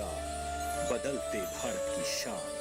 साथ बदलते भारत की शान।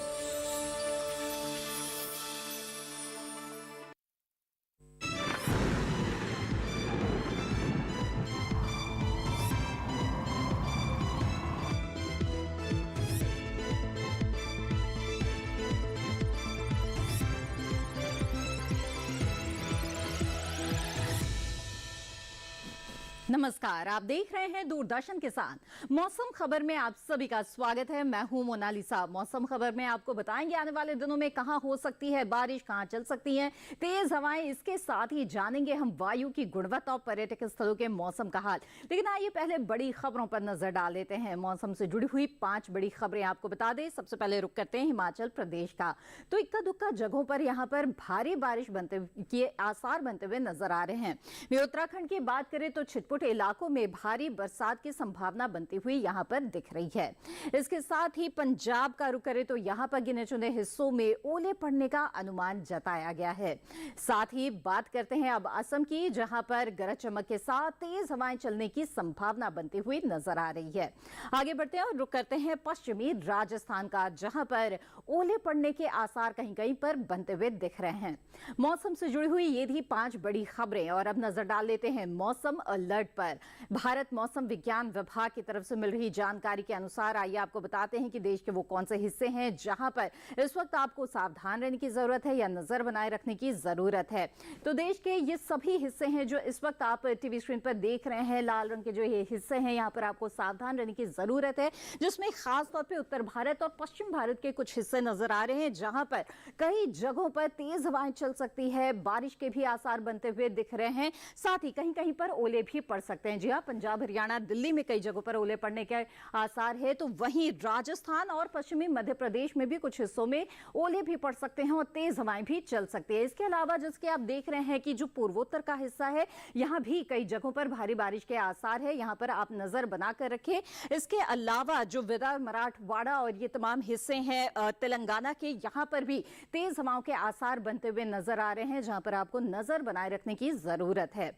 नमस्कार, आप देख रहे हैं दूरदर्शन के साथ मौसम खबर में आप सभी का स्वागत है। मैं हूं मोनालिसा। मौसम खबर में आपको बताएंगे आने वाले दिनों में कहां हो सकती है बारिश, कहां चल सकती है तेज हवाएं। इसके साथ ही जानेंगे हम वायु की गुणवत्ता और पर्यटक स्थलों के मौसम का हाल। लेकिन आइए पहले बड़ी खबरों पर नजर डाल लेते हैं। मौसम से जुड़ी हुई 5 बड़ी खबरें आपको बता दें। सबसे पहले रुक करते हैं हिमाचल प्रदेश का। तो इक्का दुक्का जगहों पर यहाँ पर भारी बारिश बनते के आसार बनते हुए नजर आ रहे हैं। वे उत्तराखंड की बात करें तो छिटपुट इलाकों में भारी बरसात की संभावना बनती हुई यहां पर दिख रही है। इसके साथ ही पंजाब का रुख करें तो यहां पर गिने चुने हिस्सों में ओले पड़ने का अनुमान जताया गया है। साथ ही बात करते हैं अब असम की, जहां पर गरज चमक के साथ तेज हवाएं चलने की संभावना बनती हुई नजर आ रही है। आगे बढ़ते हैं और रुख करते हैं पश्चिमी राजस्थान का, जहां पर ओले पड़ने के आसार कहीं कहीं पर बनते हुए दिख रहे हैं। मौसम से जुड़ी हुई ये थी 5 बड़ी खबरें। और अब नजर डाल लेते हैं मौसम अलर्ट पर। भारत मौसम विज्ञान विभाग की तरफ से मिल रही जानकारी के अनुसार आइए आपको बताते हैं कि देश के वो कौन से हिस्से हैं जहां पर इस वक्त आपको सावधान रहने की जरूरत है या नजर बनाए रखने की जरूरत है। तो देश के ये सभी हिस्से हैं जो इस वक्त आप टीवी स्क्रीन पर देख रहे हैं। लाल रंग के जो ये हिस्से हैं, यहां पर आपको सावधान रहने की जरूरत है, जिसमें खासतौर पर उत्तर भारत और पश्चिम भारत के कुछ हिस्से नजर आ रहे हैं, जहां पर कई जगहों पर तेज हवाएं चल सकती है। बारिश के भी आसार बनते हुए दिख रहे हैं। साथ ही कहीं कहीं पर ओले भी पड़ सकते हैं। जी हां, पंजाब, हरियाणा, दिल्ली में कई जगहों पर ओले पड़ने के आसार है। तो वहीं राजस्थान और पश्चिमी मध्य प्रदेश में भी कुछ हिस्सों में ओले भी पड़ सकते हैं और तेज हवाएं भी चल सकती है। इसके अलावा जिसके आप देख रहे हैं कि जो पूर्वोत्तर का हिस्सा है, यहां भी कई जगहों पर भारी बारिश के आसार है। यहां पर आप नजर बनाकर रखें। इसके अलावा जो विदर्भ, मराठवाड़ा और ये तमाम हिस्से हैं तेलंगाना के, यहां पर भी तेज हवाओं के आसार बनते हुए नजर आ रहे हैं, जहां पर आपको नजर बनाए रखने की जरूरत है।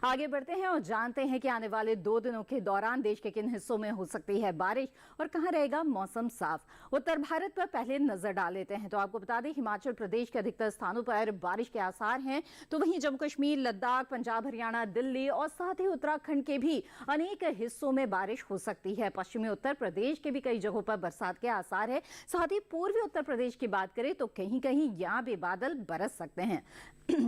आगे बढ़ते हैं और जानते हैं कि आने वाले 2 दिनों के दौरान देश के किन हिस्सों में हो सकती है बारिश और कहां रहेगा मौसम साफ। उत्तर भारत पर पहले नजर डाल लेते हैं। तो आपको बता दें हिमाचल प्रदेश के अधिकतर स्थानों पर बारिश के आसार हैं। तो वहीं जम्मू कश्मीर, लद्दाख, पंजाब, हरियाणा, दिल्ली और साथ ही उत्तराखंड के भी अनेक हिस्सों में बारिश हो सकती है। पश्चिमी उत्तर प्रदेश के भी कई जगहों पर बरसात के आसार है। साथ ही पूर्वी उत्तर प्रदेश की बात करें तो कहीं कहीं यहां भी बादल बरस सकते हैं।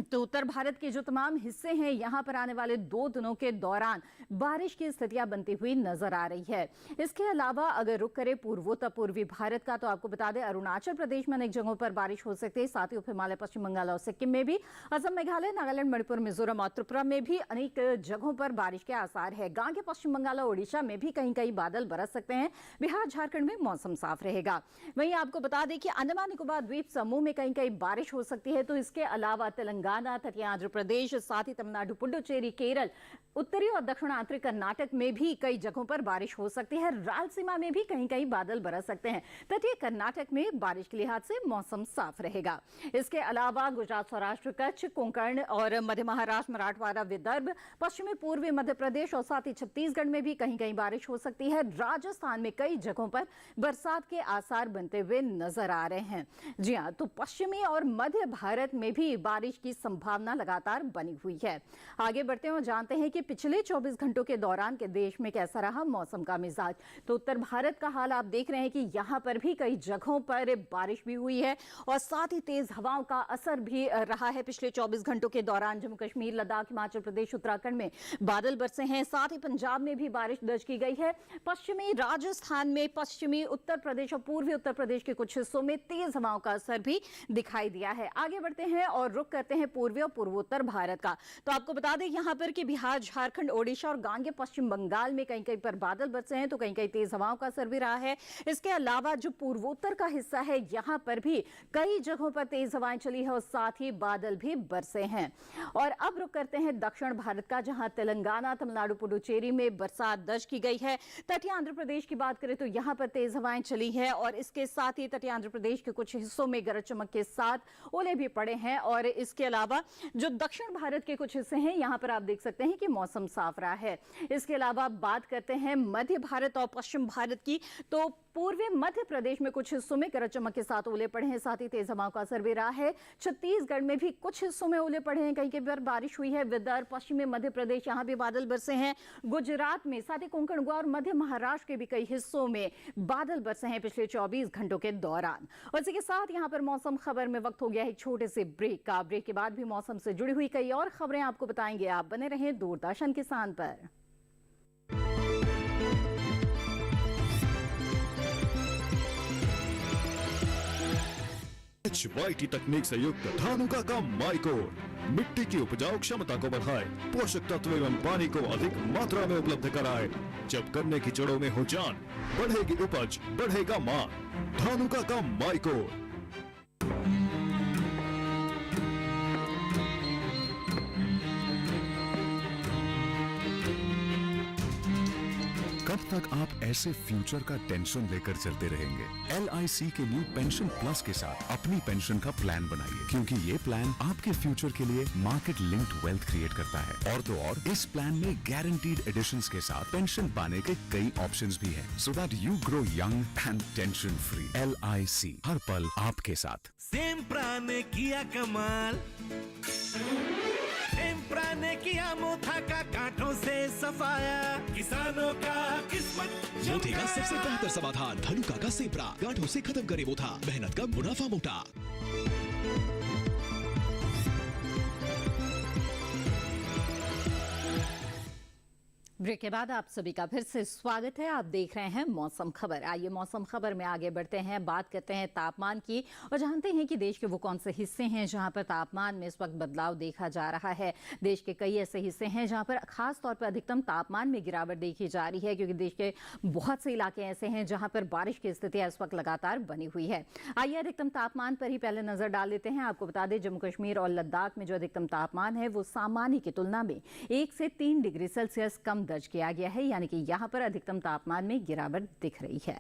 तो उत्तर भारत के जो तमाम हिस्से हैं, यहां पर आने वाले 2 दिनों के दौरान बारिश की स्थितियां बनती हुई नजर आ रही है। इसके अलावा अगर रुक करें पूर्वोत्तर पूर्वी भारत का, तो आपको बता दें अरुणाचल प्रदेश में अनेक जगहों पर बारिश हो सकती है। साथ ही उप हिमालय, पश्चिम बंगाल और सिक्किम में भी, असम, मेघालय, नागालैंड, मणिपुर, मिजोरम और त्रिपुरा में भी अनेक जगहों पर बारिश के आसार है। गांगे पश्चिम बंगाल और ओडिशा में भी कहीं कहीं बादल बरस सकते हैं। बिहार, झारखंड में मौसम साफ रहेगा। वहीं आपको बता दें कि अंडमान निकोबार द्वीप समूह में कहीं कहीं बारिश हो सकती है। तो इसके अलावा तेलंगाना, तटीय आंध्र प्रदेश, साथ ही तमिलनाडु, पुडुचेरी, केरल, उत्तरी और दक्षिणांतरी कर्नाटक में भी कई जगहों पर बारिश हो सकती है। रायलसीमा में भी कहीं कहीं बादल बरस सकते हैं। तटीय कर्नाटक में बारिश के लिहाज से मौसम साफ रहेगा। इसके अलावा गुजरात, सौराष्ट्र, कच्छ, कोंकण और मध्य महाराष्ट्र, मराठवाड़ा, विदर्भ, पश्चिमी पूर्वी मध्य प्रदेश और साथ ही छत्तीसगढ़ में भी कहीं कहीं बारिश हो सकती है। राजस्थान में कई जगहों पर बरसात के आसार बनते हुए नजर आ रहे हैं। जी हां, तो पश्चिमी और मध्य भारत में भी बारिश की संभावना लगातार बनी हुई है। आगे बढ़ते हैं और जानते हैं कि पिछले 24 घंटों के दौरान के देश में कैसा रहा मौसम का मिजाज। तो उत्तर भारत का हाल आप देख रहे हैं कि यहां पर भी कई जगहों पर बारिश भी हुई है और साथ ही तेज हवाओं का असर भी रहा है। पिछले 24 घंटों के दौरान जम्मू कश्मीर, लद्दाख, हिमाचल प्रदेश, उत्तराखंड में बादल बरसे हैं। साथ ही पंजाब में भी बारिश दर्ज की गई है। पश्चिमी राजस्थान में, पश्चिमी उत्तर प्रदेश और पूर्वी उत्तर प्रदेश के कुछ हिस्सों में तेज हवाओं का असर भी दिखाई दिया है। आगे बढ़ते हैं और रुख करते हैं पूर्वी और पूर्वोत्तर भारत का। तो आपको बता दें यहां पर कि बिहार, झारखंड, ओडिशा और गांगे पश्चिम बंगाल में कहीं कहीं पर बादल बरसे हैं। तो कहीं कहीं तेज हवाओं का असर भी रहा है। इसके अलावा जो पूर्वोत्तर का हिस्सा है, यहां पर भी कई जगहों पर तेज हवाएं चली है और साथ ही बादल भी बरसे हैं। और अब रुक करते हैं दक्षिण भारत का, जहां तेलंगाना, तमिलनाडु, पुडुचेरी में बरसात दर्ज की गई है। तटीय आंध्र प्रदेश की बात करें तो यहां पर तेज हवाएं चली है और इसके साथ ही तटीय आंध्र प्रदेश के कुछ हिस्सों में गरज चमक के साथ ओले भी पड़े हैं। और इसके अलावा जो दक्षिण भारत के कुछ हिस्से हैं, यहां पर आप देख सकते हैं कि मौसम मौसम साफ रहा है। इसके अलावा बात करते हैं मध्य भारत और पश्चिम भारत की, तो पूर्वी मध्य प्रदेश में कुछ हिस्सों में गरज चमक के साथ ओले पड़े हैं, साथ ही तेज हवाओं का असर भी रहा है। छत्तीसगढ़ में भी कुछ हिस्सों में ओले पड़े हैं, कहीं कहीं पर बारिश हुई है। विदर्भ, पश्चिमी मध्य प्रदेश, यहाँ भी बादल बरसे हैं। गुजरात में, साथ ही कोंकण, गोवा और मध्य महाराष्ट्र के भी कई हिस्सों में बादल बरसे हैं पिछले 24 घंटों के दौरान। और इसी के साथ यहाँ पर मौसम खबर में वक्त हो गया है एक छोटे से ब्रेक का। ब्रेक के बाद भी मौसम से जुड़ी हुई कई और खबरें आपको बताएंगे। आप बने रहें दूरदर्शन किसान पर। HYT तकनीक से युक्त धानुका का माइकोर मिट्टी की उपजाऊ क्षमता को बढ़ाए, पोषक तत्व एवं पानी को अधिक मात्रा में उपलब्ध कराए। जब गन्ने की जड़ों में हो जान, बढ़ेगी उपज, बढ़ेगा मान। धानुका का माइकोर। कब तक आप ऐसे फ्यूचर का टेंशन लेकर चलते रहेंगे? LIC के न्यू पेंशन प्लस के साथ अपनी पेंशन का प्लान बनाइए, क्योंकि ये प्लान आपके फ्यूचर के लिए मार्केट लिंक्ड वेल्थ क्रिएट करता है। और तो और इस प्लान में गारंटीड एडिशंस के साथ पेंशन पाने के कई ऑप्शंस भी हैं, so that you grow young and tension free. LIC, हर पल आपके साथ। सेम्प्रा ने किया कमाल, सेम्प्रा ने किया मोथा का कांटों से सफाया, किसानों का किस्मत मोथे का सबसे बेहतर समाधान धनुका का सेम्प्रा, गांठों से खत्म करे मोथा, मेहनत का मुनाफा मोटा। ब्रेक के बाद आप सभी का फिर से स्वागत है। आप देख रहे हैं मौसम खबर। आइए मौसम खबर में आगे बढ़ते हैं, बात करते हैं तापमान की और जानते हैं कि देश के वो कौन से हिस्से हैं जहां पर तापमान में इस वक्त बदलाव देखा जा रहा है। देश के कई ऐसे हिस्से हैं जहां पर खास तौर पर अधिकतम तापमान में गिरावट देखी जा रही है, क्योंकि देश के बहुत से इलाके ऐसे हैं जहां पर बारिश की स्थिति इस वक्त लगातार बनी हुई है। आइए अधिकतम तापमान पर ही पहले नजर डाल लेते हैं। आपको बता दें, जम्मू कश्मीर और लद्दाख में जो अधिकतम तापमान है वो सामान्य की तुलना में 1 से 3 डिग्री सेल्सियस कम दर्ज किया गया है, यानी कि यहां पर अधिकतम तापमान में गिरावट दिख रही है।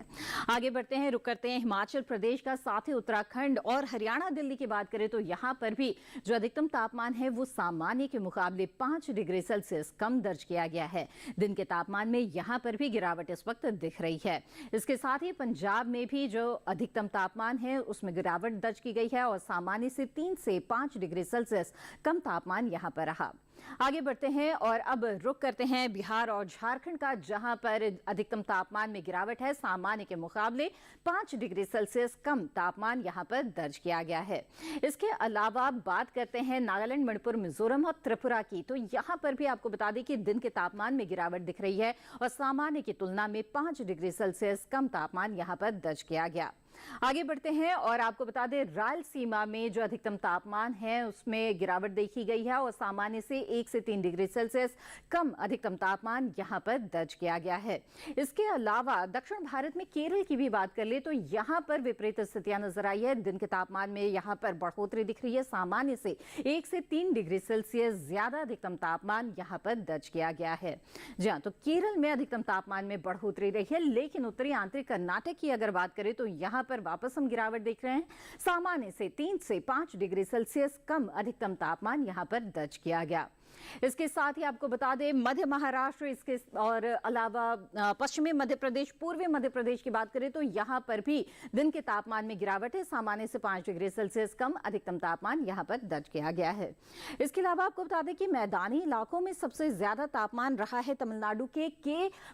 आगे बढ़ते हैं, रुक करते हैं हिमाचल प्रदेश का, साथ ही उत्तराखंड और हरियाणा, दिल्ली की बात करें तो यहां पर भी जो अधिकतम तापमान है वो सामान्य के मुकाबले 5 डिग्री सेल्सियस कम दर्ज किया गया है। दिन के तापमान में यहां पर भी गिरावट इस वक्त दिख रही है। इसके साथ ही पंजाब में भी जो अधिकतम तापमान है उसमें गिरावट दर्ज की गई है और सामान्य से 3 से 5 डिग्री सेल्सियस कम तापमान यहां पर रहा। आगे बढ़ते हैं और अब रुक करते हैं बिहार और झारखंड का, जहां पर अधिकतम तापमान में गिरावट है, सामान्य के मुकाबले 5 डिग्री सेल्सियस कम तापमान यहां पर दर्ज किया गया है। इसके अलावा बात करते हैं नागालैंड, मणिपुर, मिजोरम और त्रिपुरा की, तो यहां पर भी आपको बता दें कि दिन के तापमान में गिरावट दिख रही है और सामान्य की तुलना में 5 डिग्री सेल्सियस कम तापमान यहां पर दर्ज किया गया। आगे बढ़ते हैं और आपको बता दें, रायलसीमा में जो अधिकतम तापमान है उसमें गिरावट देखी गई है और सामान्य से 1 से 3 डिग्री सेल्सियस कम अधिकतम तापमान यहां पर दर्ज किया गया है। इसके अलावा दक्षिण भारत में केरल की भी बात कर ले तो यहां पर विपरीत स्थितियां नजर आई है। दिन के तापमान में यहां पर बढ़ोतरी दिख रही है, सामान्य से 1 से 3 डिग्री सेल्सियस ज्यादा अधिकतम तापमान यहां पर दर्ज किया गया है। जी हाँ, तो केरल में अधिकतम तापमान में बढ़ोतरी रही है, लेकिन उत्तरी आंतरिक कर्नाटक की अगर बात करें तो यहां पर वापस हम गिरावट देख रहे हैं, सामान्य से 3 से 5 डिग्री सेल्सियस कम अधिकतम तापमान यहां पर दर्ज किया गया। इसके साथ ही आपको बता दें, मध्य महाराष्ट्र इसके और अलावा पश्चिमी मध्य प्रदेश, पूर्वी मध्य प्रदेश की बात करें तो यहां पर भी दिन के तापमान में गिरावट है, सामान्य से 5 डिग्री सेल्सियस कम अधिकतम तापमान यहां पर दर्ज किया गया है। इसके अलावा आपको बता दें कि मैदानी इलाकों में सबसे ज्यादा तापमान रहा है तमिलनाडु के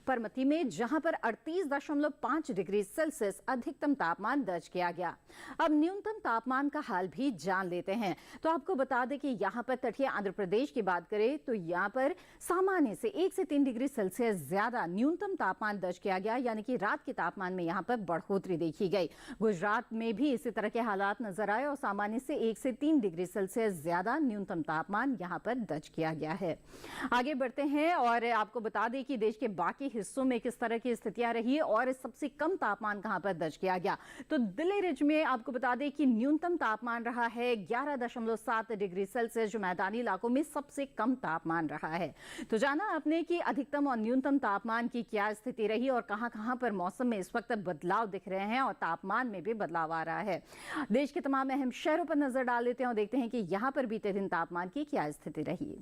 परमती में, जहां पर 38.5 डिग्री सेल्सियस अधिकतम तापमान दर्ज किया गया। अब न्यूनतम तापमान का हाल भी जान लेते हैं, तो आपको बता दें कि यहां पर तटीय आंध्र प्रदेश की बात करें तो यहां पर सामान्य से 1 से 3 डिग्री सेल्सियस ज्यादा न्यूनतम तापमान दर्ज किया गया, यानी कि रात के तापमान में यहां पर बढ़ोतरी देखी गई। गुजरात में भी इसी तरह के हालात नजर आए और सामान्य से 1 से 3 डिग्री सेल्सियस ज्यादा न्यूनतम तापमान यहां पर दर्ज किया गया है। आगे बढ़ते हैं और आपको बता दें कि देश के बाकी हिस्सों में किस तरह की स्थितियां रही और सबसे कम तापमान कहां पर दर्ज किया गया। तो दिल्ली रिज में आपको बता दें कि न्यूनतम तापमान रहा है 11.7 डिग्री सेल्सियस, जो मैदानी इलाकों में सबसे कम तापमान रहा है। तो जाना आपने कि अधिकतम और न्यूनतम तापमान की क्या स्थिति रही और कहां-कहां पर मौसम में इस वक्त बदलाव दिख रहे हैं और तापमान में भी बदलाव आ रहा है। देश के तमाम अहम शहरों पर नजर डाल लेते हैं और देखते हैं कि यहां पर बीते दिन तापमान की क्या स्थिति रही।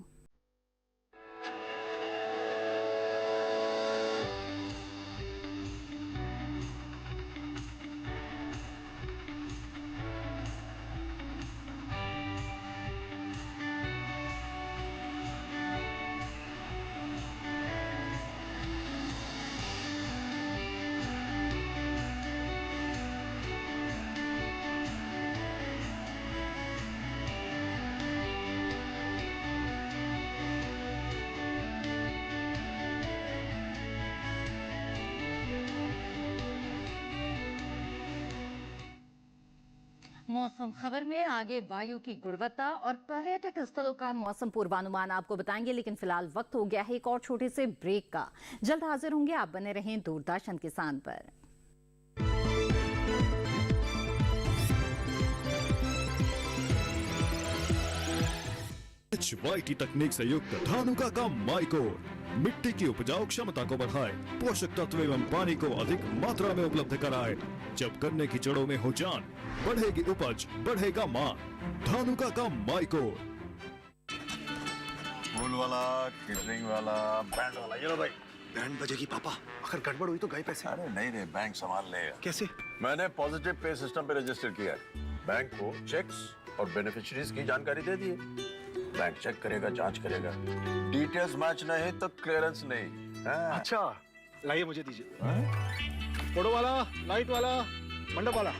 मौसम खबर में आगे वायु की गुणवत्ता और पर्यटक स्थलों का मौसम पूर्वानुमान आपको बताएंगे, लेकिन फिलहाल वक्त हो गया है एक और छोटे से ब्रेक का। जल्द हाजिर होंगे, आप बने रहें दूरदर्शन किसान पर। HYT तकनीक से युक्त धानुका का माइकोर मिट्टी की उपजाऊ क्षमता को बढ़ाए, पोषक तत्व एवं पानी को अधिक मात्रा में उपलब्ध कराए। जब गन्ने की जड़ों में हो जान, बढ़ेगी उपज, बढ़ेगा मान। धानुका का माइकोर। फूल वाला, केटरिंग वाला, बैंड वाला, ये लो भाई। बैंड बजेगी पापा, अगर गड़बड़ हुई तो गए पैसे। अरे नहीं रे, बैंक संभाल लेगा। कैसे? मैंने पॉजिटिव पे सिस्टम पे रजिस्टर किया है। बैंक को चेक्स और बेनिफिशियरीज की जानकारी दे दी है। बैंक चेक करेगा, जांच करेगा, डिटेल्स मैच नहीं तो क्लियरेंस नहीं। हाँ। अच्छा, लाइए मुझे दीजिए। फोटो वाला, लाइट वाला, मंडप वाला।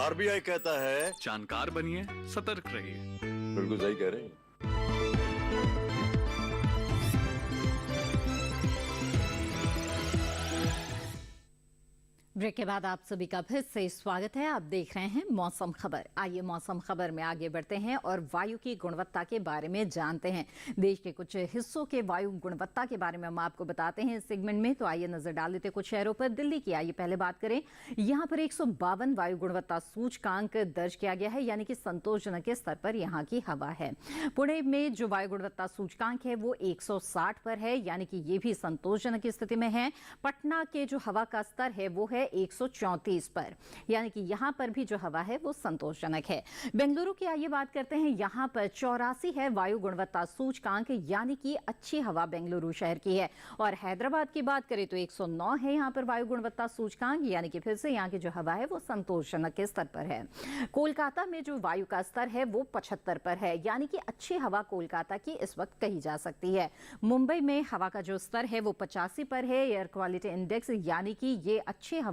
आरबीआई कहता है जानकार बनिए, सतर्क रहिए। बिल्कुल सही कह रहे हैं। ब्रेक के बाद आप सभी का फिर से स्वागत है। आप देख रहे हैं मौसम खबर। आइए मौसम खबर में आगे बढ़ते हैं और वायु की गुणवत्ता के बारे में जानते हैं। देश के कुछ हिस्सों के वायु गुणवत्ता के बारे में हम आपको बताते हैं इस सेगमेंट में। तो आइए नजर डाल लेते कुछ शहरों पर। दिल्ली की आइए पहले बात करें। यहाँ पर 152 वायु गुणवत्ता सूचकांक दर्ज किया गया है, यानी कि संतोषजनक के स्तर पर यहाँ की हवा है। पुणे में जो वायु गुणवत्ता सूचकांक है वो 160 पर है, यानी कि ये भी संतोषजनक की स्थिति में है। पटना के जो हवा का स्तर है वो है 134 पर, यानी कि यहाँ पर भी जो हवा है वो संतोषजनक है। बेंगलुरु की आइए बात करते हैं। यहाँ पर 84 है वायु गुणवत्ता सूचकांक, यानी कि अच्छी हवा बेंगलुरु शहर की है। और हैदराबाद की बात करें तो 109 है यहाँ पर वायु गुणवत्ता सूचकांक, यानी कि फिर से यहाँ की जो हवा है वो संतोषजनक के स्तर पर है। कोलकाता में जो वायु का स्तर है वो 75 पर है, यानी कि अच्छी हवा कोलकाता की इस वक्त कही जा सकती है। मुंबई में हवा का जो स्तर है वो 85 पर है, एयर क्वालिटी इंडेक्स, यानी कि ये अच्छी हवा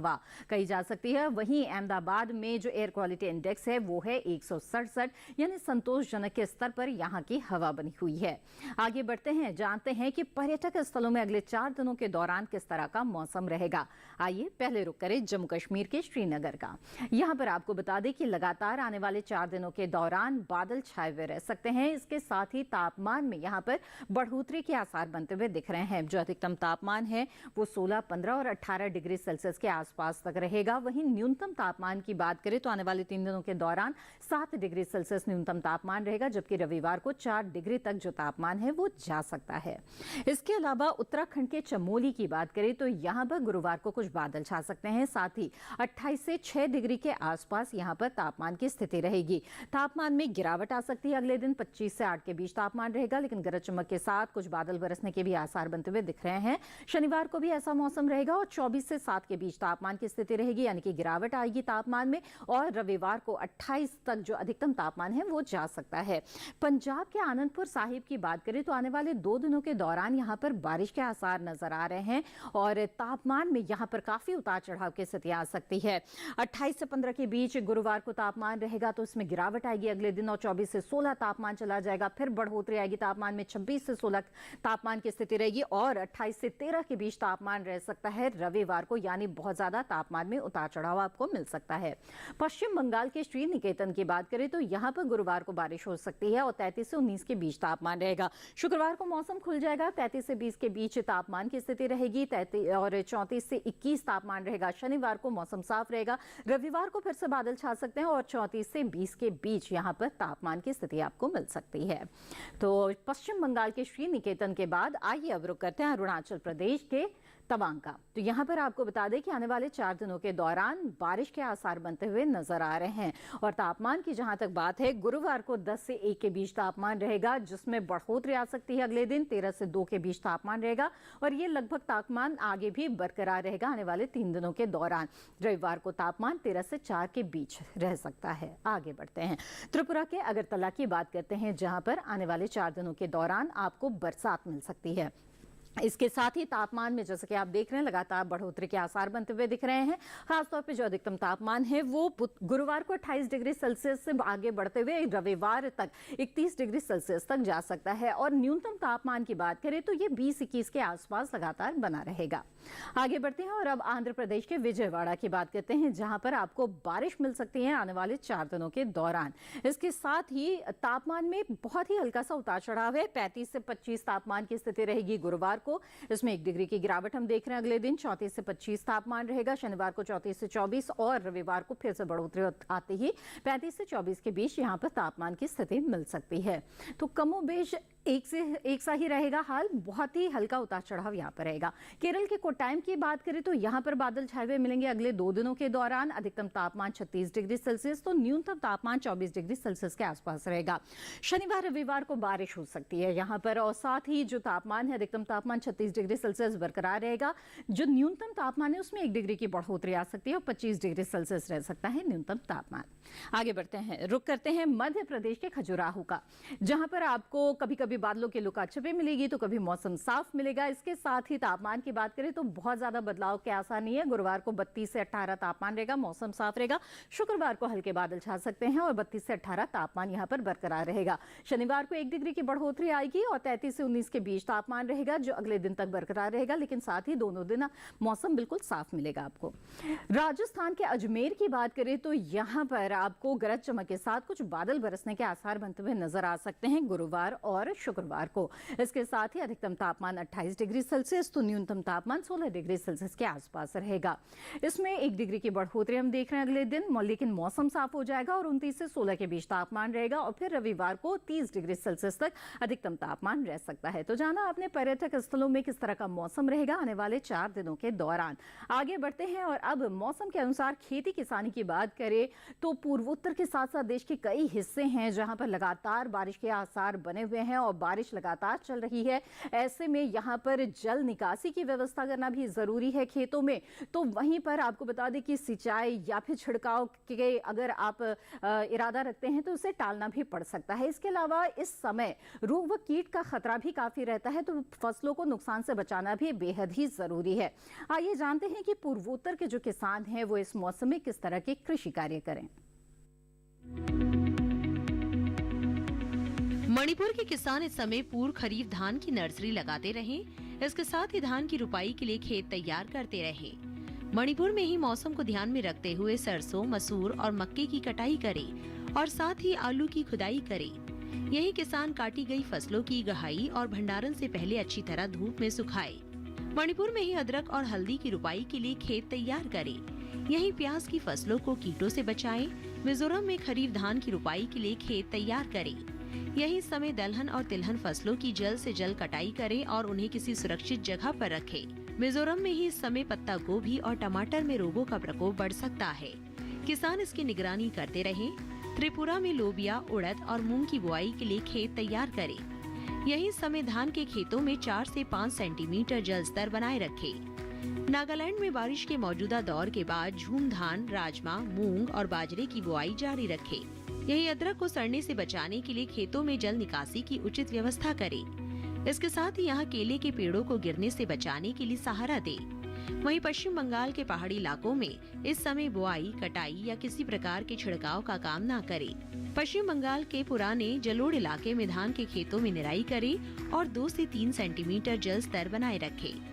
कही जा सकती है। वहीं अहमदाबाद में जो एयर क्वालिटी इंडेक्स है वो है 167, यानी संतोषजनक के स्तर पर यहाँ की हवा बनी हुई है। आगे बढ़ते हैं, जानते हैं कि पर्यटक स्थलों में अगले 4 दिनों के दौरान किस तरह का मौसम रहेगा। आइए पहले रुक करें जम्मू कश्मीर के श्रीनगर का। यहाँ पर आपको बता दें कि लगातार आने वाले 4 दिनों के दौरान बादल छाए हुए रह सकते हैं। इसके साथ ही तापमान में यहाँ पर बढ़ोतरी के आसार बनते हुए दिख रहे हैं। जो अधिकतम तापमान है वो 16, 15 और 18 डिग्री सेल्सियस के आसपास तक रहेगा। वहीं न्यूनतम तापमान की बात करें तो आने वाले 3 दिनों के दौरान 7 डिग्री सेल्सियस न्यूनतम तापमान रहेगा, जबकि रविवार को 4 डिग्री तक जो तापमान है वो जा सकता है। इसके अलावा उत्तराखंड के चमोली की बात करें तो यहाँ पर गुरुवार को कुछ बादल छा सकते हैं। साथ ही 28 से 6 डिग्री के आसपास यहाँ पर तापमान की स्थिति रहेगी। तापमान में गिरावट आ सकती है। अगले दिन 25 से 8 के बीच तापमान रहेगा, लेकिन गरज चमक के साथ कुछ बादल बरसने के भी आसार बनते हुए दिख रहे हैं। शनिवार को भी ऐसा मौसम रहेगा और 24 से 7 के बीच तापमान की स्थिति रहेगी, यानी कि गिरावट आएगी तापमान में। और रविवार को 28 तक जो अधिकतम तापमान है वो जा सकता है। पंजाब के आनंदपुर साहिब की बात करें तो आने वाले 2 दिनों के दौरान यहाँ पर बारिश के आसार नजर आ रहे हैं और तापमान में यहाँ पर काफी उतार चढ़ाव की स्थिति आ सकती है। 28 से 15 के बीच गुरुवार को तापमान रहेगा तो इसमें गिरावट आएगी अगले दिन, और 24 से 16 तापमान चला जाएगा। फिर बढ़ोतरी आएगी तापमान में, 26 से 16 तापमान की स्थिति रहेगी और 28 से 13 के बीच तापमान रह सकता है रविवार को, यानी बहुत ज्यादा तापमान में उतार चढ़ाव आपको मिल सकता है। पश्चिम बंगाल के श्री निकेतन की बात करें तो यहाँ पर गुरुवार को बारिश हो सकती है और 33 से 19 के बीच तापमान रहेगा। शुक्रवार को मौसम खुल जाएगा, 33 से 20 के बीच तापमान की स्थिति रहेगी और 34 से 21 तापमान रहेगा। शनिवार को मौसम साफ रहेगा। रविवार को फिर से बादल छा सकते हैं और 34 से 20 के बीच यहाँ पर तापमान की स्थिति आपको मिल सकती है। तो पश्चिम बंगाल के श्री निकेतन के बाद आइए अब रुक करते हैं अरुणाचल प्रदेश के तवांग का। तो यहाँ पर आपको बता दें कि आने वाले 4 दिनों के दौरान बारिश के आसार बनते हुए नजर आ रहे हैं। और तापमान की जहां तक बात है, गुरुवार को 10 से 1 के बीच तापमान रहेगा, जिसमें बढ़ोतरी आ सकती है। अगले दिन 13 से 2 के बीच तापमान रहेगा और ये लगभग तापमान आगे भी बरकरार रहेगा आने वाले 3 दिनों के दौरान। रविवार को तापमान 13 से 4 के बीच रह सकता है। आगे बढ़ते हैं, त्रिपुरा के अगरतला की बात करते हैं, जहां पर आने वाले 4 दिनों के दौरान आपको बरसात मिल सकती है। इसके साथ ही तापमान में जैसे कि आप देख रहे हैं लगातार बढ़ोतरी के आसार बनते हुए दिख रहे हैं। खासतौर पे जो अधिकतम तापमान है वो गुरुवार को 28 डिग्री सेल्सियस से आगे बढ़ते हुए रविवार तक 31 डिग्री सेल्सियस तक जा सकता है और न्यूनतम तापमान की बात करें तो ये 20-21 के आसपास लगातार बना रहेगा। आगे बढ़ते हैं और अब आंध्र प्रदेश के विजयवाड़ा की बात करते हैं, जहां पर आपको बारिश मिल सकती है आने वाले 4 दिनों के दौरान। इसके साथ ही तापमान में बहुत ही हल्का सा उतार चढ़ाव है। 35 से 25 तापमान की स्थिति रहेगी गुरुवार को, इसमें 1 डिग्री की गिरावट हम देख रहे हैं। अगले दिन 34 से 25 तापमान रहेगा, शनिवार को 34 से 24 और रविवार को फिर से बढ़ोतरी आते ही 35 से 24 के बीच यहाँ पर तापमान की स्थिति मिल सकती है। तो कमोबेश एक सा ही रहेगा हाल, बहुत ही हल्का उतार चढ़ाव यहाँ पर रहेगा। केरल के कोट्टायम की बात करें तो यहाँ पर बादल छाए हुए मिलेंगे अगले 2 दिनों के दौरान। अधिकतम तापमान 36 डिग्री सेल्सियस तो न्यूनतम तापमान 24 डिग्री सेल्सियस के आसपास रहेगा। शनिवार रविवार को बारिश हो सकती है यहाँ पर और साथ ही जो तापमान है अधिकतम तापमान 36 डिग्री सेल्सियस बरकरार रहेगा। जो न्यूनतम तापमान है उसमें 1 डिग्री की बढ़ोतरी आ सकती है और 25 डिग्री सेल्सियस रह सकता है न्यूनतम तापमान। आगे बढ़ते हैं, रुक करते हैं मध्य प्रदेश के खजुराहो का, जहां पर आपको कभी कभी बादलों की लुकाछिपी मिलेगी तो कभी मौसम साफ मिलेगा। इसके साथ ही तापमान की बात करें तो बहुत ज्यादा बदलाव के आसार नहीं है। गुरुवार को 32 से 18 तापमान रहेगा, मौसम साफ रहेगा। शुक्रवार को हल्के बादल छा सकते हैं और 32 से 18 तापमान यहां पर बरकरार रहेगा। शनिवार को 1 डिग्री की बढ़ोतरी आएगी और 33 से 19 के बीच तापमान रहेगा, जो अगले दिन तक बरकरार रहेगा। लेकिन साथ ही दोनों दिन मौसम बिल्कुल साफ मिलेगा आपको। राजस्थान के अजमेर की बात करें तो यहां पर आपको गरज चमक के साथ कुछ बादल बरसने के आसार बनते हुए नजर आ सकते हैं गुरुवार और शुक्रवार को। इसके साथ ही अधिकतम तापमान 28 डिग्री सेल्सियस तो न्यूनतम तापमान 16 डिग्री सेल्सियस के आसपास रहेगा। इसमें 1 डिग्री की बढ़ोतरी हम देख रहे हैं अगले दिन, लेकिन मौसम साफ हो जाएगा और 29 से 16 के बीच तापमान रहेगा और फिर रविवार को 30 डिग्री सेल्सियस तक अधिकतम तापमान रह सकता है। तो जाना आपने पर्यटक स्थलों में किस तरह का मौसम रहेगा आने वाले 4 दिनों के दौरान। आगे बढ़ते हैं और अब मौसम के अनुसार खेती किसानी की बात करें तो पूर्वोत्तर के साथ साथ देश के कई हिस्से हैं जहां पर लगातार बारिश के आसार बने हुए हैं और बारिश लगातार चल रही है। ऐसे में यहां पर जल निकासी की व्यवस्था करना भी जरूरी है खेतों में। तो वहीं पर आपको बता दें कि सिंचाई या फिर छिड़काव के अगर आप इरादा रखते हैं तो उसे टालना भी पड़ सकता है। इसके अलावा इस समय रोग व कीट का खतरा भी काफी रहता है, तो फसलों को नुकसान से बचाना भी बेहद ही जरूरी है। आइए जानते हैं कि पूर्वोत्तर के जो किसान हैं वो इस मौसम में किस तरह के कृषि कार्य करें। मणिपुर के किसान इस समय पूर्व खरीफ धान की नर्सरी लगाते रहे। इसके साथ ही धान की रुपाई के लिए खेत तैयार करते रहे। मणिपुर में ही मौसम को ध्यान में रखते हुए सरसों, मसूर और मक्के की कटाई करें और साथ ही आलू की खुदाई करें। यही किसान काटी गई फसलों की गहाई और भंडारण से पहले अच्छी तरह धूप में सुखाए। मणिपुर में ही अदरक और हल्दी की रुपाई के लिए खेत तैयार करें। यही प्याज की फसलों को कीटों से बचाएं। मिजोरम में खरीफ धान की रुपाई के लिए खेत तैयार करें। यही समय दलहन और तिलहन फसलों की जल्द से जल्द कटाई करें और उन्हें किसी सुरक्षित जगह पर रखें। मिजोरम में ही इस समय पत्ता गोभी और टमाटर में रोगों का प्रकोप बढ़ सकता है। किसान इसकी निगरानी करते रहें। त्रिपुरा में लोबिया, उड़द और मूंग की बुआई के लिए खेत तैयार करें। यही समय धान के खेतों में 4 से 5 सेंटीमीटर जल स्तर बनाए रखें। नागालैंड में बारिश के मौजूदा दौर के बाद झूम धान, राजमा, मूंग और बाजरे की बुआई जारी रखें। यही अदरक को सड़ने से बचाने के लिए खेतों में जल निकासी की उचित व्यवस्था करें। इसके साथ ही यहाँ केले के पेड़ों को गिरने से बचाने के लिए सहारा दें। वहीं पश्चिम बंगाल के पहाड़ी इलाकों में इस समय बुआई, कटाई या किसी प्रकार के छिड़काव का काम न करें। पश्चिम बंगाल के पुराने जलोढ़ इलाके में धान के खेतों में निराई करें और 2 से 3 सेंटीमीटर जल स्तर बनाए रखें।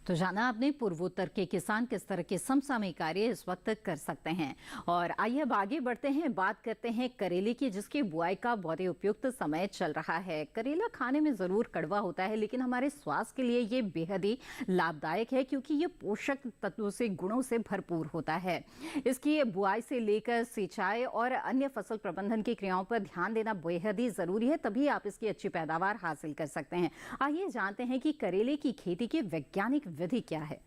तो जाना आपने पूर्वोत्तर के किसान किस तरह के समसामयिक कार्य इस वक्त कर सकते हैं। और आइए अब आगे बढ़ते हैं, बात करते हैं करेले की, जिसकी बुआई का बहुत ही उपयुक्त समय चल रहा है। करेला खाने में जरूर कड़वा होता है, लेकिन हमारे स्वास्थ्य के लिए ये बेहद ही लाभदायक है क्योंकि ये पोषक तत्वों से, गुणों से भरपूर होता है। इसकी बुआई से लेकर सिंचाई और अन्य फसल प्रबंधन की क्रियाओं पर ध्यान देना बेहद ही जरूरी है, तभी आप इसकी अच्छी पैदावार हासिल कर सकते हैं। आइए जानते हैं कि करेले की खेती की वैज्ञानिक विधि क्या है।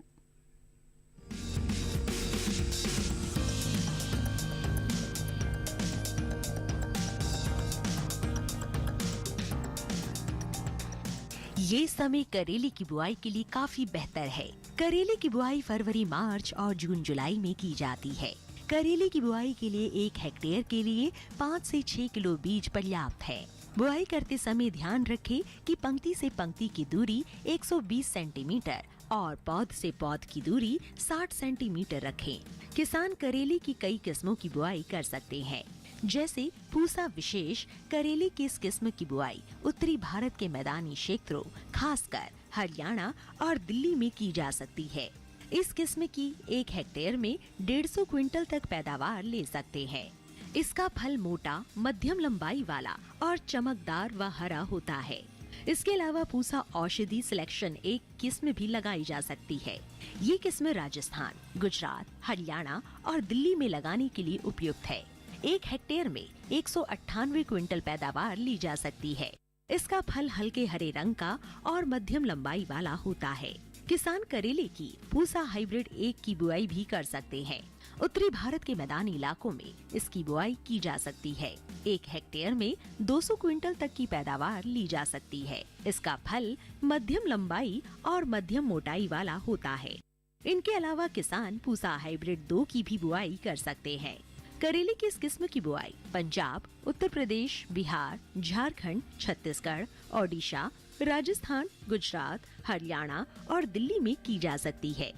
ये समय करेले की बुआई के लिए काफी बेहतर है। करेले की बुआई फरवरी, मार्च और जून, जुलाई में की जाती है। करेले की बुआई के लिए 1 हेक्टेयर के लिए 5 से 6 किलो बीज पर्याप्त है। बुआई करते समय ध्यान रखें कि पंक्ति से पंक्ति की दूरी 120 सेंटीमीटर और पौध से पौध की दूरी 60 सेंटीमीटर रखें। किसान करेले की कई किस्मों की बुआई कर सकते हैं, जैसे पूसा विशेष करेले की इस किस्म की बुआई उत्तरी भारत के मैदानी क्षेत्रों, खासकर हरियाणा और दिल्ली में की जा सकती है। इस किस्म की 1 हेक्टेयर में 150 क्विंटल तक पैदावार ले सकते हैं। इसका फल मोटा, मध्यम लंबाई वाला और चमकदार व हरा होता है। इसके अलावा पूसा औषधि सिलेक्शन 1 किस्म भी लगाई जा सकती है। ये किस्म राजस्थान, गुजरात, हरियाणा और दिल्ली में लगाने के लिए उपयुक्त है। 1 हेक्टेयर में 198 क्विंटल पैदावार ली जा सकती है। इसका फल हल्के हरे रंग का और मध्यम लंबाई वाला होता है। किसान करेले की पूसा हाइब्रिड 1 की बुआई भी कर सकते हैं। उत्तरी भारत के मैदानी इलाकों में इसकी बुआई की जा सकती है। 1 हेक्टेयर में 200 क्विंटल तक की पैदावार ली जा सकती है। इसका फल मध्यम लंबाई और मध्यम मोटाई वाला होता है। इनके अलावा किसान पूसा हाइब्रिड 2 की भी बुआई कर सकते हैं। करेले की इस किस्म की बुआई पंजाब, उत्तर प्रदेश, बिहार, झारखंड, छत्तीसगढ़, ओडिशा, राजस्थान, गुजरात, हरियाणा और दिल्ली में की जा सकती है।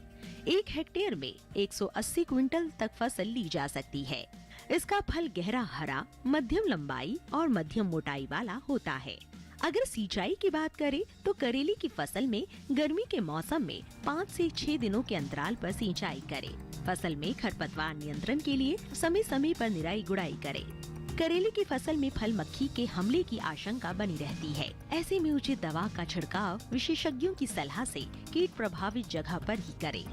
1 हेक्टेयर में 180 क्विंटल तक फसल ली जा सकती है। इसका फल गहरा हरा, मध्यम लंबाई और मध्यम मोटाई वाला होता है। अगर सिंचाई की बात करें तो करेले की फसल में गर्मी के मौसम में 5 से 6 दिनों के अंतराल पर सिंचाई करें। फसल में खरपतवार नियंत्रण के लिए समय समय पर निराई गुड़ाई करें। करेले की फसल में फल मक्खी के हमले की आशंका बनी रहती है। ऐसे में उचित दवा का छिड़काव विशेषज्ञों की सलाह से कीट प्रभावित जगह पर ही करें।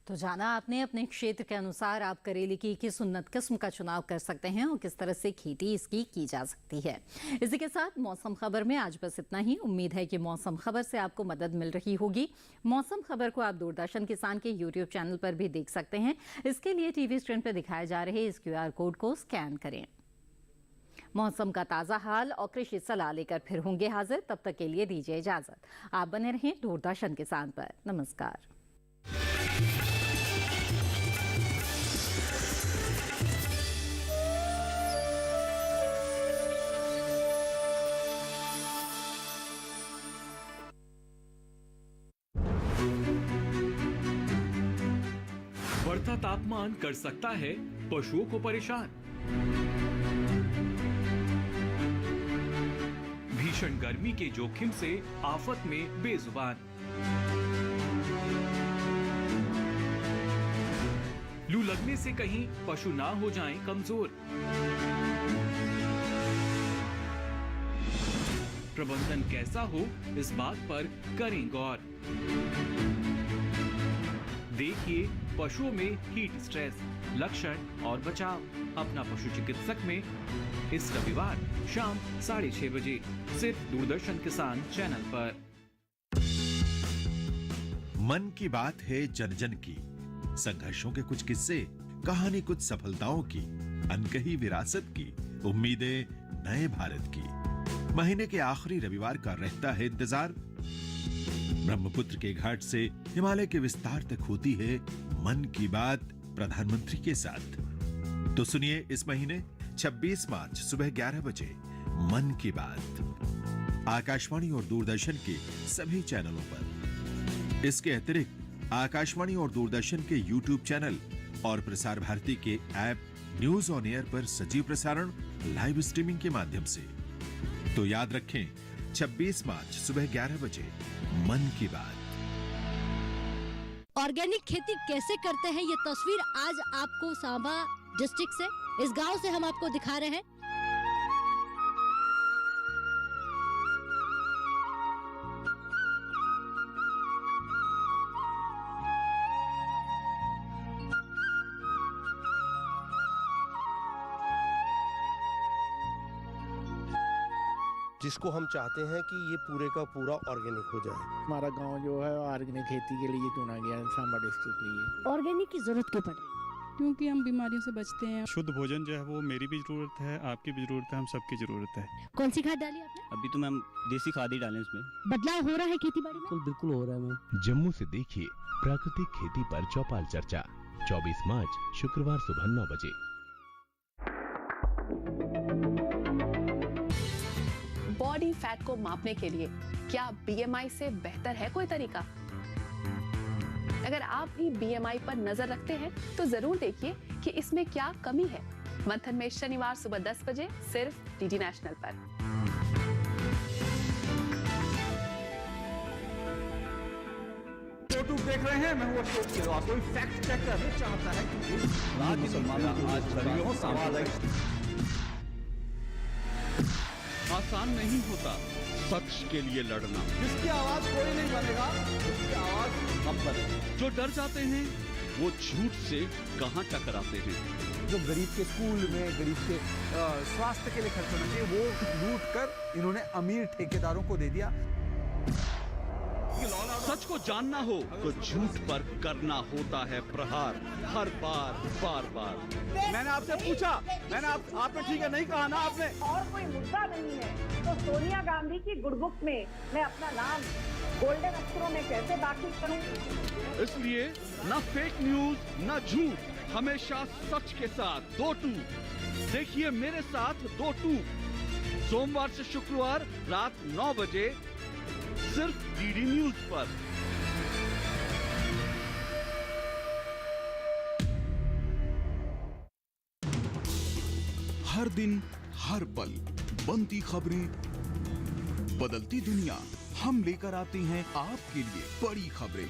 तो जाना आपने अपने क्षेत्र के अनुसार आप करेले की किस उन्नत किस्म का चुनाव कर सकते हैं और किस तरह से खेती इसकी की जा सकती है। इसी के साथ मौसम खबर में आज बस इतना ही। उम्मीद है कि मौसम खबर से आपको मदद मिल रही होगी। मौसम खबर को आप दूरदर्शन किसान के यूट्यूब चैनल पर भी देख सकते हैं। इसके लिए टीवी स्क्रीन पर दिखाए जा रहे इस QR कोड को स्कैन करें। मौसम का ताज़ा हाल और कृषि सलाह लेकर फिर होंगे हाजिर। तब तक के लिए दीजिए इजाजत। आप बने रहें दूरदर्शन किसान पर। नमस्कार। बढ़ता तापमान कर सकता है पशुओं को परेशान। भीषण गर्मी के जोखिम से आफत में बेजुबान। लू लगने से कहीं पशु ना हो जाएं कमजोर। प्रबंधन कैसा हो इस बात पर करें गौर। देखिए पशुओं में हीट स्ट्रेस, लक्षण और बचाव अपना पशु चिकित्सक में इस रविवार शाम 6:30 बजे सिर्फ दूरदर्शन किसान चैनल पर। मन की बात है जन जन की, संघर्षों के कुछ किस्से, कहानी कुछ सफलताओं की, अनकही विरासत की, उम्मीदें नए भारत की। महीने के आखिरी रविवार का रहता है इंतजार। ब्रह्मपुत्र के घाट से हिमालय के विस्तार तक होती है मन की बात प्रधानमंत्री के साथ। तो सुनिए इस महीने 26 मार्च सुबह 11 बजे मन की बात आकाशवाणी और दूरदर्शन के सभी चैनलों पर। इसके अतिरिक्त आकाशवाणी और दूरदर्शन के YouTube चैनल और प्रसार भारती के ऐप न्यूज ऑन एयर पर सजीव प्रसारण लाइव स्ट्रीमिंग के माध्यम से। तो याद रखें 26 मार्च सुबह 11 बजे मन की बात। ऑर्गेनिक खेती कैसे करते हैं ये तस्वीर आज आपको सांबा डिस्ट्रिक्ट से, इस गांव से हम आपको दिखा रहे हैं। जिसको हम चाहते हैं कि ये पूरे का पूरा ऑर्गेनिक हो जाए। हमारा गांव जो है ऑर्गेनिक खेती के लिए चुना गया है सांबा डिस्ट्रिक्ट के लिए। ऑर्गेनिक की जरूरत क्यों पड़ रही है? क्योंकि हम बीमारियों से बचते हैं। शुद्ध भोजन जो है वो मेरी भी जरूरत है, आपकी भी जरूरत है, हम सबकी जरूरत है। कौन सी खाद डाली आपने? अभी तो मैम देसी खाद ही डालें इसमें। बदलाव हो रहा है खेती बाड़ी में? बिल्कुल हो रहा है मैम। जम्मू से देखिए प्राकृतिक खेती पर चौपाल चर्चा 24 मार्च शुक्रवार सुबह 9 बजे। बॉडी फैट को मापने के लिए क्या बीएमआई से बेहतर है कोई तरीका? अगर आप भी बीएमआई पर नजर रखते हैं तो जरूर देखिए कि इसमें क्या कमी है। मंथन में शनिवार सुबह 10 बजे सिर्फ डीडी नेशनल पर। यूट्यूब देख रहे हैं, मैं हूं अशोक केरवाल। कोई फैक्ट चेक करना चाहता है कि मुसलमान आज सदियों सांप्रदायिक आसान नहीं होता सच के लिए लड़ना। जिसकी आवाज कोई नहीं बनेगा, उसकी आवाज हम बने। जो डर जाते हैं वो झूठ से कहां टकराते हैं। जो गरीब के स्कूल में, गरीब के स्वास्थ्य के लिए खर्च होना चाहिए, वो लूट कर इन्होंने अमीर ठेकेदारों को दे दिया। सच को जानना हो तो झूठ पर करना होता है प्रहार, हर बार बार बार। मैंने आपसे पूछा, आपने ठीक है नहीं कहा ना आपने। और कोई मुद्दा नहीं है तो सोनिया गांधी की गुडबुक में मैं अपना नाम गोल्डन अक्षरों में कैसे दाखिल करूं? इसलिए न फेक न्यूज न झूठ, हमेशा सच के साथ 2-2। देखिए मेरे साथ 2-2 सोमवार से शुक्रवार रात 9 बजे सिर्फ डीडी न्यूज पर। हर दिन हर पल बनती खबरें, बदलती दुनिया, हम लेकर आते हैं आपके लिए बड़ी खबरें,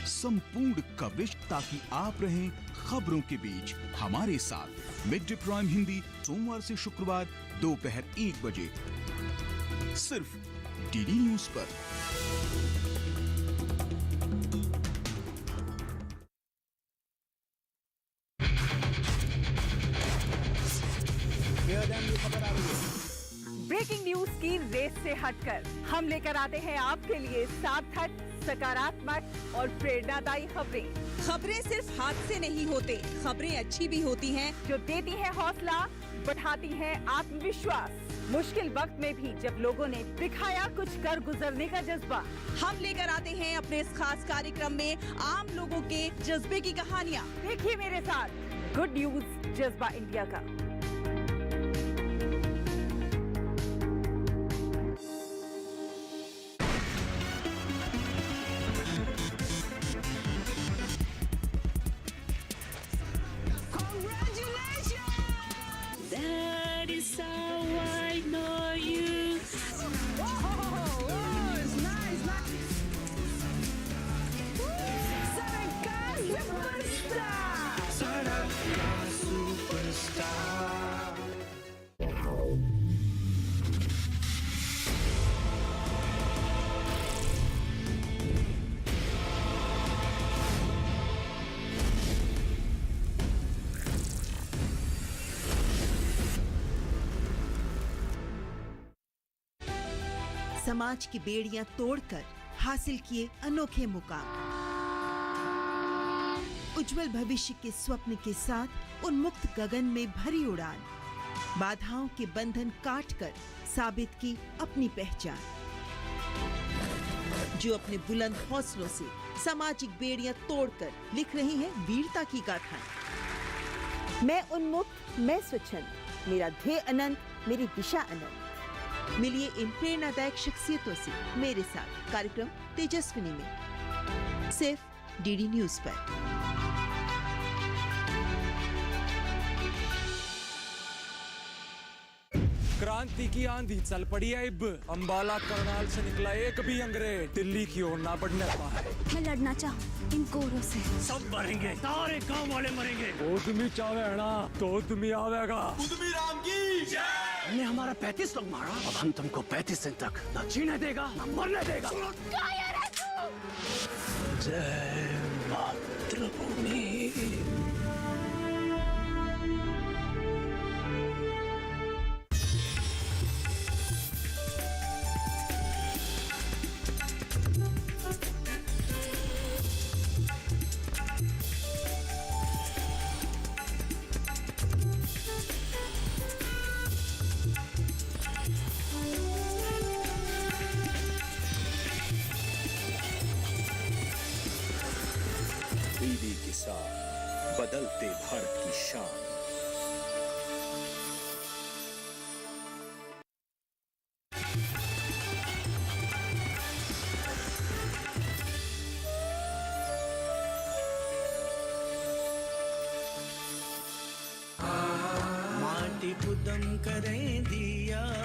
संपूर्ण कवरेज, ताकि आप रहें खबरों के बीच हमारे साथ। मिड डे प्राइम हिंदी सोमवार से शुक्रवार दोपहर 1 बजे सिर्फ डीडी न्यूज पर। ब्रेकिंग न्यूज की रेस से हटकर हम लेकर आते हैं आपके लिए सार्थक, सकारात्मक और प्रेरणादायी खबरें। खबरें सिर्फ हाथ से नहीं होते, खबरें अच्छी भी होती हैं जो देती हैं हौसला, बढ़ाती हैं आत्मविश्वास। मुश्किल वक्त में भी जब लोगों ने दिखाया कुछ कर गुजरने का जज्बा, हम लेकर आते हैं अपने इस खास कार्यक्रम में आम लोगों के जज्बे की कहानियाँ। देखिए मेरे साथ गुड न्यूज जज्बा इंडिया का। समाज की बेड़ियां तोड़कर हासिल किए अनोखे मुकाम, उज्जवल भविष्य के स्वप्न के साथ उन्मुक्त गगन में भरी उड़ान, बाधाओं के बंधन काटकर साबित की अपनी पहचान। जो अपने बुलंद हौसलों से सामाजिक बेड़ियां तोड़कर लिख रही हैं वीरता की गाथाएं। मैं उन्मुक्त, मैं स्वच्छंद, मेरा ध्येय अनंत, मेरी दिशा अनंत। मिलिए इन प्रेरणादायक शख्सियतों से मेरे साथ कार्यक्रम तेजस्विनी में सिर्फ डीडी न्यूज पर। क्रांति की आंधी चल पड़ी है इब, अंबाला करनाल से निकला एक भी अंग्रेज दिल्ली की ओर ना बढ़ने पाए। मैं लड़ना चाहूँ इन गोरों से। सब मरेंगे, सारे गांव वाले मरेंगे। वो तुम्हें चाहे है ना तो तुम्हें आवेगा। राम की जय। हमने हमारा 35 लोग मारा, अब हम तुमको 35 दिन तक न जीने देगा न मरने देगा। जय मातृभूमि। डीडी किसान, बदलते भारत की शान। दीप दम करें दिया